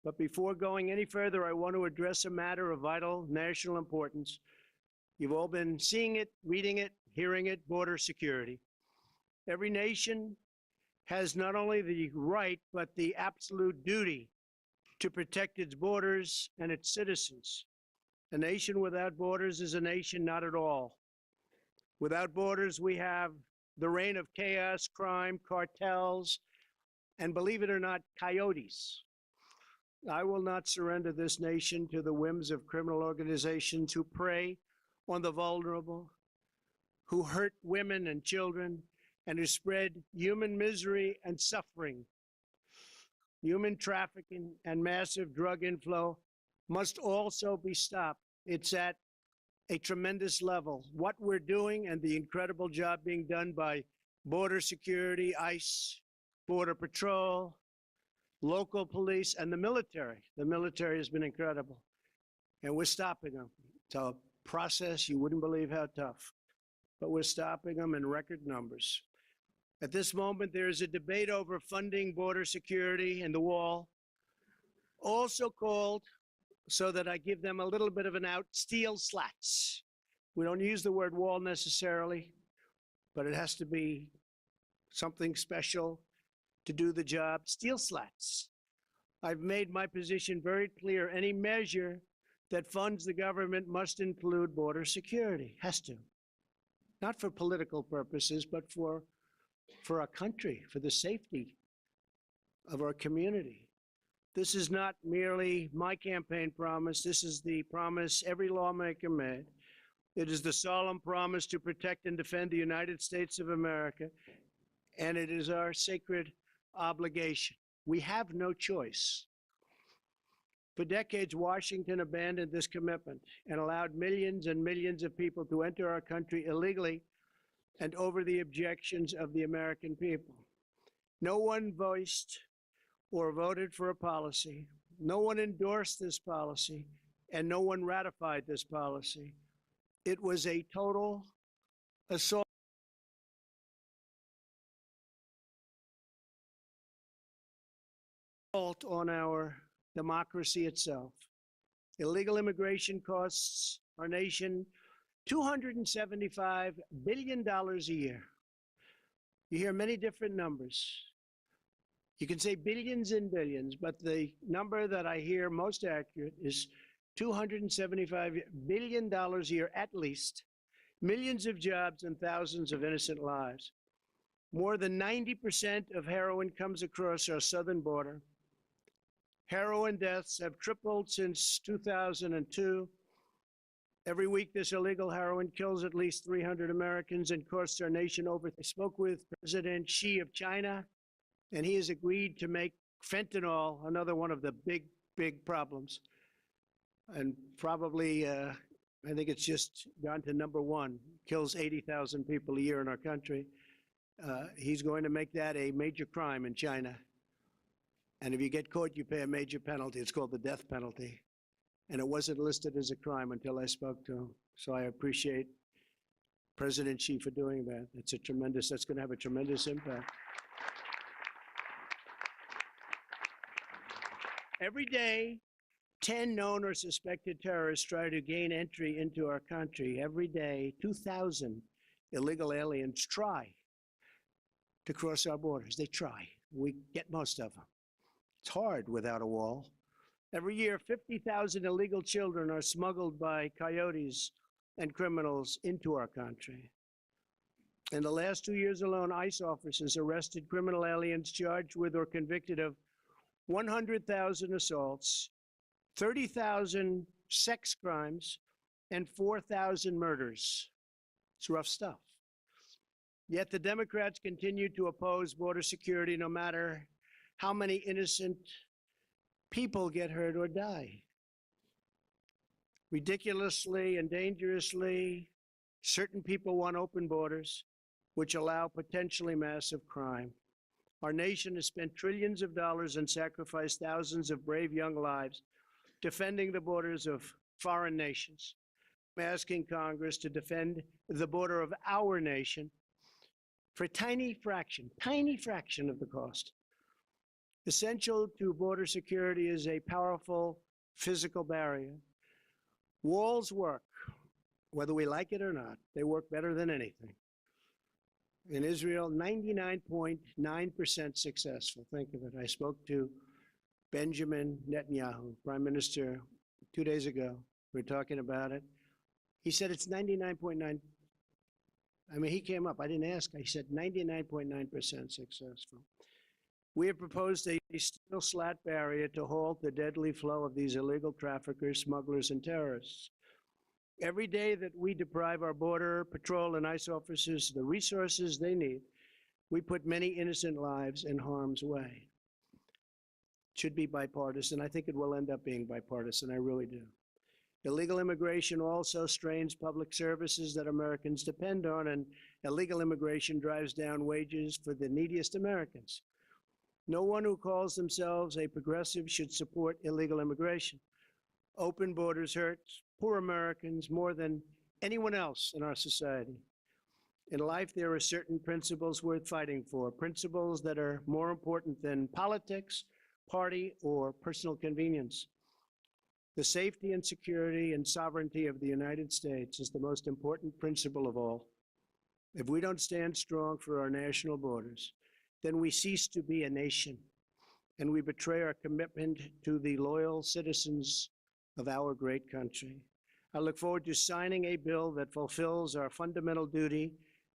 But before going any further, I want to address a matter of vital national importance. You've all been seeing it, reading it, hearing it, border security. Every nation has not only the right, but the absolute duty to protect its borders and its citizens. A nation without borders is a nation not at all. Without borders, we have the reign of chaos, crime, cartels, and believe it or not, coyotes. I will not surrender this nation to the whims of criminal organizations who prey on the vulnerable, who hurt women and children, and who spread human misery and suffering. Human trafficking and massive drug inflow must also be stopped. It's at a tremendous level. What we're doing and the incredible job being done by border security, ICE, Border Patrol, local police, and the military. The military has been incredible. And we're stopping them. It's a process you wouldn't believe how tough. But we're stopping them in record numbers. At this moment, there is a debate over funding border security and the wall, also called, so that I give them a little bit of an out, steel slats. We don't use the word wall necessarily, but it has to be something special to do the job. Steel slats. I've made my position very clear. Any measure that funds the government must include border security, has to. Not for political purposes, but for our country, for the safety of our community. This is not merely my campaign promise. This is the promise every lawmaker made. It is the solemn promise to protect and defend the United States of America, and it is our sacred obligation. We have no choice. For decades, Washington abandoned this commitment and allowed millions and millions of people to enter our country illegally and over the objections of the American people. No one voiced or voted for a policy. No one endorsed this policy, and no one ratified this policy. It was a total assault on our democracy itself. Illegal immigration costs our nation $275 billion a year. You hear many different numbers. You can say billions and billions, but the number that I hear most accurate is $275 billion a year at least, millions of jobs and thousands of innocent lives. More than 90% of heroin comes across our southern border. Heroin deaths have tripled since 2002. Every week, this illegal heroin kills at least 300 Americans and costs our nation over. I spoke with President Xi of China, and he has agreed to make fentanyl another one of the big problems. And probably, I think it's just gone to number one, kills 80,000 people a year in our country. He's going to make that a major crime in China. And if you get caught, you pay a major penalty. It's called the death penalty. And it wasn't listed as a crime until I spoke to him. So I appreciate President Xi for doing that. That's going to have a tremendous impact. Every day, 10 known or suspected terrorists try to gain entry into our country. Every day, 2,000 illegal aliens try to cross our borders. They try. We get most of them. It's hard without a wall. Every year, 50,000 illegal children are smuggled by coyotes and criminals into our country. In the last 2 years alone, ICE officers arrested criminal aliens charged with or convicted of 100,000 assaults, 30,000 sex crimes, and 4,000 murders. It's rough stuff. Yet the Democrats continue to oppose border security no matter how many innocent people get hurt or die. Ridiculously and dangerously, certain people want open borders, which allow potentially massive crime. Our nation has spent trillions of dollars and sacrificed thousands of brave young lives defending the borders of foreign nations. I'm asking Congress to defend the border of our nation for a tiny fraction of the cost. Essential to border security is a powerful physical barrier. Walls work, whether we like it or not. They work better than anything. In Israel, 99.9% successful. Think of it. I spoke to Benjamin Netanyahu, Prime Minister, 2 days ago. We were talking about it. He said it's 99.9. I mean, he came up. I didn't ask. He said 99.9% successful. We have proposed a steel slat barrier to halt the deadly flow of these illegal traffickers, smugglers, and terrorists. Every day that we deprive our border patrol and ICE officers the resources they need, we put many innocent lives in harm's way. It should be bipartisan. I think it will end up being bipartisan. I really do. Illegal immigration also strains public services that Americans depend on, and illegal immigration drives down wages for the neediest Americans. No one who calls themselves a progressive should support illegal immigration. Open borders hurts poor Americans more than anyone else in our society. In life, there are certain principles worth fighting for, principles that are more important than politics, party, or personal convenience. The safety and security and sovereignty of the United States is the most important principle of all. If we don't stand strong for our national borders, then we cease to be a nation, and we betray our commitment to the loyal citizens of our great country. I look forward to signing a bill that fulfills our fundamental duty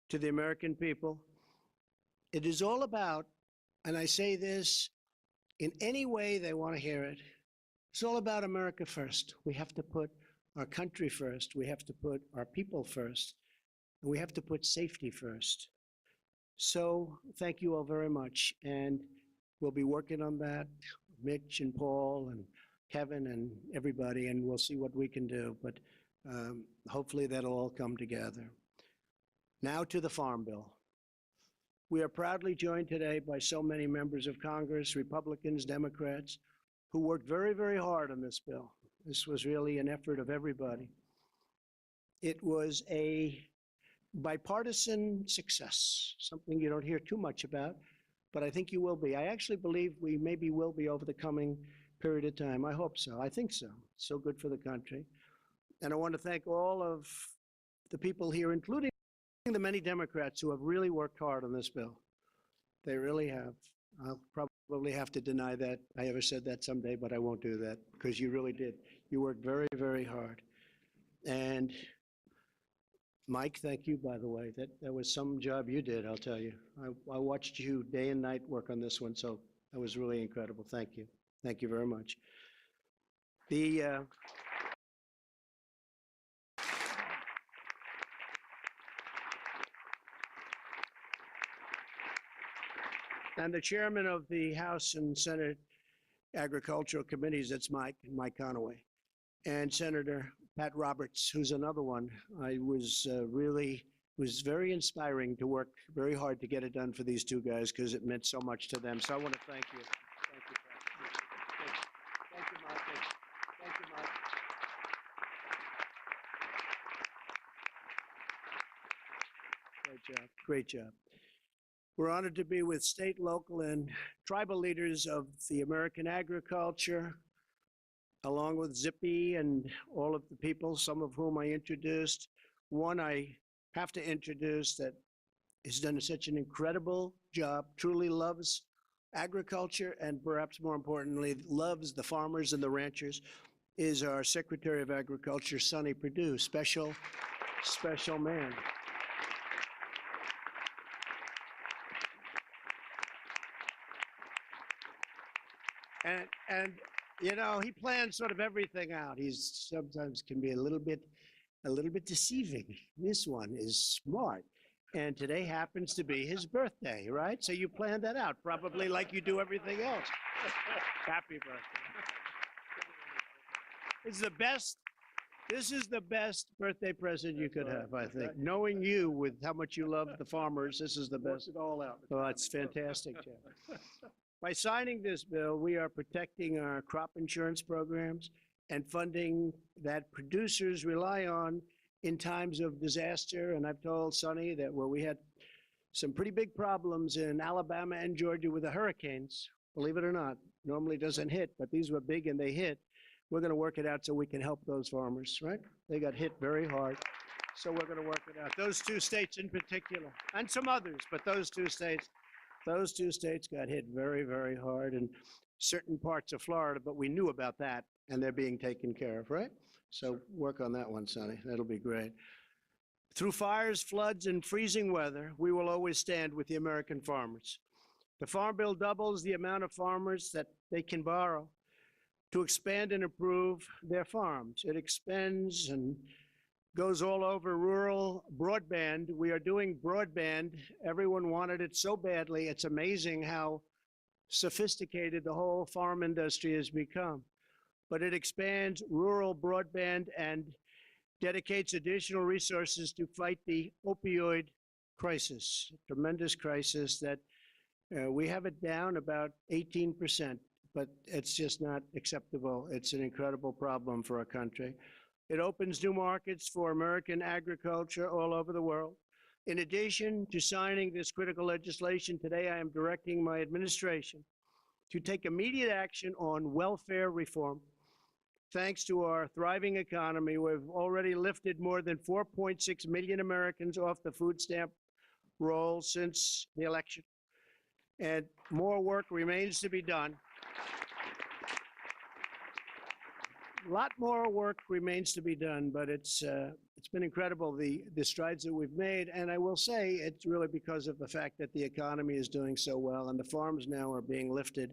to the American people. It is all about, and I say this in any way they want to hear it, it's all about America first. We have to put our country first. We have to put our people first. And we have to put safety first. So thank you all very much. And we'll be working on that, Mitch and Paul and Kevin and everybody, and we'll see what we can do. But hopefully that'll all come together. Now to the Farm Bill. We are proudly joined today by so many members of Congress, Republicans, Democrats, who worked very, very hard on this bill. This was really an effort of everybody. It was a bipartisan success, something you don't hear too much about, but I think you will be. I actually believe we maybe will be over the coming period of time. I hope so. I think so. It's so good for the country. And I want to thank all of the people here, including the many Democrats who have really worked hard on this bill. They really have. I'll probably have to deny that I ever said that someday, but I won't do that because you really did. You worked very, very hard. And Mike, thank you, by the way. That was some job you did, I'll tell you. I watched you day and night work on this one, so that was really incredible. Thank you. Thank you very much. And the chairman of the House and Senate Agricultural Committees, that's Mike Conaway, and Senator Pat Roberts, who's another one. I was was very inspiring to work very hard to get it done for these two guys because it meant so much to them. So I want to thank you. Thank you, Pat. Thank you, Mike. Thank you, Mike. Great job. Great job. We're honored to be with state, local, and tribal leaders of the American agriculture, along with Zippy and all of the people, some of whom I introduced. One I have to introduce that has done such an incredible job, truly loves agriculture, and perhaps more importantly, loves the farmers and the ranchers, is our Secretary of Agriculture, Sonny Perdue, special man. And you know, he plans sort of everything out. He's sometimes can be a little bit deceiving. This one is smart. And today happens to be his birthday, right? So you planned that out, probably like you do everything else. Happy birthday. This is the best birthday present you could have, I think. Knowing you with how much you love the farmers, this is the best. Worked it all out. Oh, it's fantastic, Jeff. By signing this bill, we are protecting our crop insurance programs and funding that producers rely on in times of disaster. And I've told Sonny that where we had some pretty big problems in Alabama and Georgia with the hurricanes, believe it or not. Normally doesn't hit, but these were big and they hit. We're going to work it out so we can help those farmers, right? They got hit very hard. So we're going to work it out. Those two states in particular, and some others, but those two states got hit very, very hard, and certain parts of Florida, but we knew about that, and they're being taken care of, right? So work on that one, Sonny. That'll be great. Through fires, floods, and freezing weather, we will always stand with the American farmers. The Farm Bill doubles the amount of farmers that they can borrow to expand and improve their farms. It expands and goes all over rural broadband. We are doing broadband. Everyone wanted it so badly. It's amazing how sophisticated the whole farm industry has become. But it expands rural broadband and dedicates additional resources to fight the opioid crisis, a tremendous crisis that we have it down about 18%, but it's just not acceptable. It's an incredible problem for our country. It opens new markets for American agriculture all over the world. In addition to signing this critical legislation today, I am directing my administration to take immediate action on welfare reform. Thanks to our thriving economy, we've already lifted more than 4.6 million Americans off the food stamp roll since the election. And more work remains to be done. A lot more work remains to be done, but it's been incredible, the strides that we've made. And I will say it's really because of the fact that the economy is doing so well and the farms now are being lifted.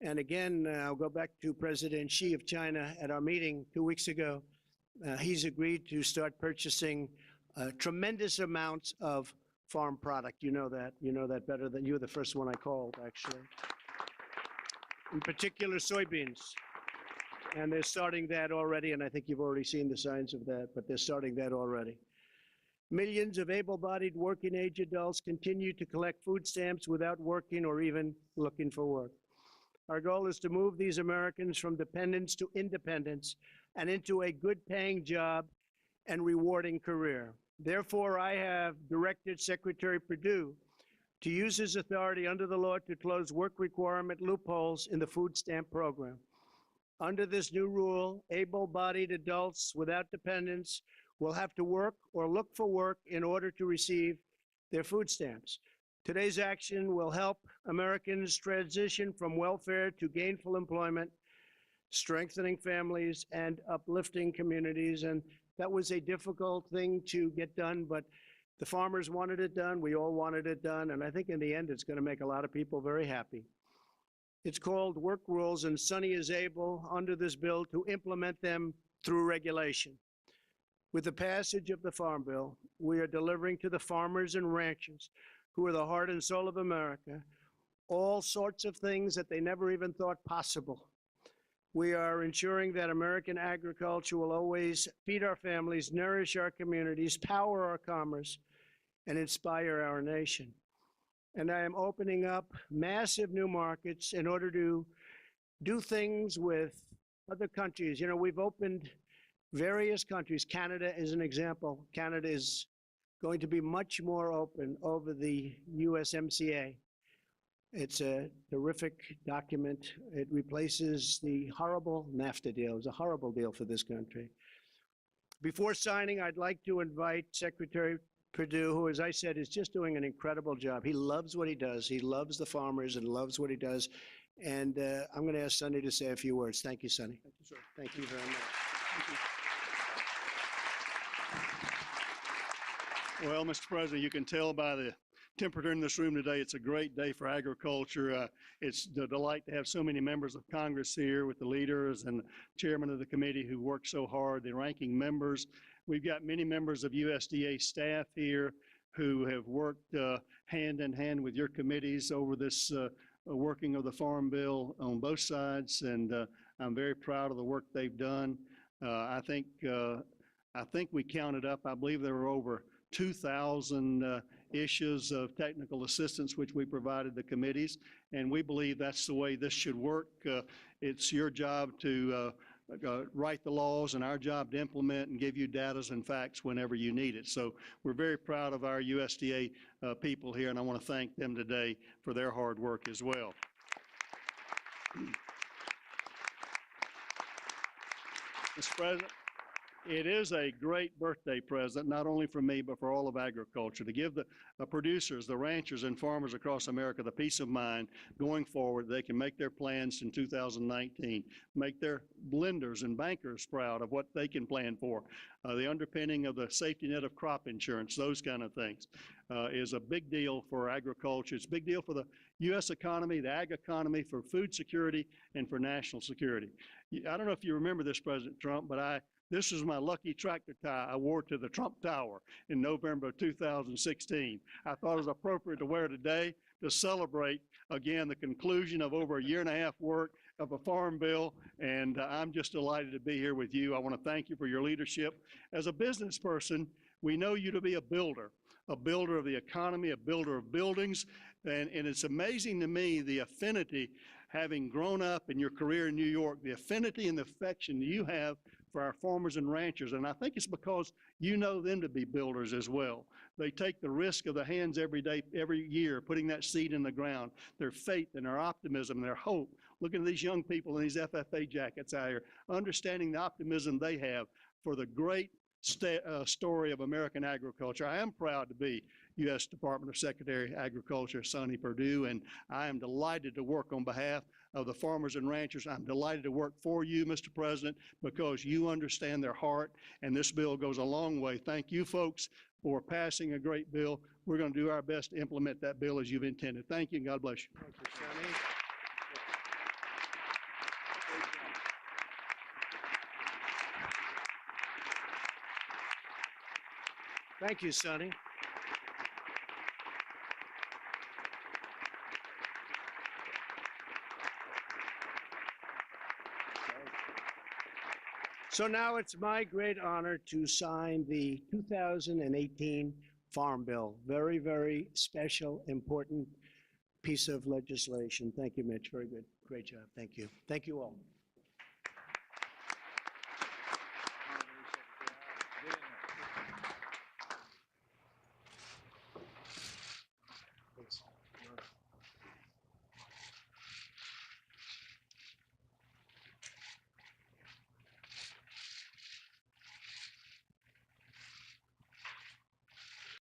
And again, I'll go back to President Xi of China at our meeting 2 weeks ago. He's agreed to start purchasing tremendous amounts of farm product. You know that better than you were the first one I called, actually. In particular, soybeans. And they're starting that already, and I think you've already seen the signs of that, but they're starting that already. Millions of able-bodied working-age adults continue to collect food stamps without working or even looking for work. Our goal is to move these Americans from dependence to independence and into a good-paying job and rewarding career. Therefore, I have directed Secretary Perdue to use his authority under the law to close work requirement loopholes in the food stamp program. Under this new rule, able-bodied adults without dependents will have to work or look for work in order to receive their food stamps. Today's action will help Americans transition from welfare to gainful employment, strengthening families and uplifting communities. And that was a difficult thing to get done, but the farmers wanted it done. We all wanted it done. And I think in the end, it's going to make a lot of people very happy. It's called work rules, and Sonny is able, under this bill, to implement them through regulation. With the passage of the Farm Bill, we are delivering to the farmers and ranchers, who are the heart and soul of America, all sorts of things that they never even thought possible. We are ensuring that American agriculture will always feed our families, nourish our communities, power our commerce, and inspire our nation. And I am opening up massive new markets in order to do things with other countries. You know, we've opened various countries. Canada is an example. Canada is going to be much more open over the USMCA. It's a terrific document. It replaces the horrible NAFTA deal. It was a horrible deal for this country. Before signing, I'd like to invite Secretary Perdue, who, as I said, is just doing an incredible job. He loves what he does. He loves the farmers and loves what he does. And I'm going to ask Sonny to say a few words. Thank you, Sonny. Thank you, sir. Thank you very much. Thank you. Well, Mr. President, you can tell by the temperature in this room today, it's a great day for agriculture. It's a delight to have so many members of Congress here with the leaders and the chairman of the committee who worked so hard, the ranking members. We've got many members of USDA staff here who have worked hand in hand with your committees over this working of the Farm Bill on both sides, and I'm very proud of the work they've done. I think we counted up, I believe there were over 2,000 issues of technical assistance which we provided the committees, and we believe that's the way this should work. It's your job to write the laws and our job to implement and give you data and facts whenever you need it. So we're very proud of our USDA people here, and I want to thank them today for their hard work as well. Mr. President, it is a great birthday present, not only for me, but for all of agriculture, to give the producers, the ranchers, and farmers across America the peace of mind going forward. They can make their plans in 2019, make their lenders and bankers proud of what they can plan for. The underpinning of the safety net of crop insurance, those kind of things, is a big deal for agriculture. It's a big deal for the U.S. economy, the ag economy, for food security, and for national security. I don't know if you remember this, President Trump, but this is my lucky tractor tie I wore to the Trump Tower in November of 2016. I thought it was appropriate to wear today to celebrate, again, the conclusion of over a year and a half work of a farm bill, and I'm just delighted to be here with you. I want to thank you for your leadership. As a business person, we know you to be a builder of the economy, a builder of buildings, and it's amazing to me the affinity, having grown up in your career in New York, the affinity and the affection you have for our farmers and ranchers. And I think it's because you know them to be builders as well. They take the risk of the hands every day, every year, putting that seed in the ground, their faith and their optimism and their hope. Looking at these young people in these FFA jackets out here, understanding the optimism they have for the great story of American agriculture. I am proud to be U.S. Department of Secretary of Agriculture, Sonny Perdue, and I am delighted to work on behalf of the farmers and ranchers. I'm delighted to work for you, Mr. President, because you understand their heart, and this bill goes a long way. Thank you, folks, for passing a great bill. We're going to do our best to implement that bill as you've intended. Thank you, and God bless you. Thank you, Sonny. Thank you, Sonny. So now it's my great honor to sign the 2018 Farm Bill. Very, very special, important piece of legislation. Thank you, Mitch. Very good. Great job. Thank you. Thank you all.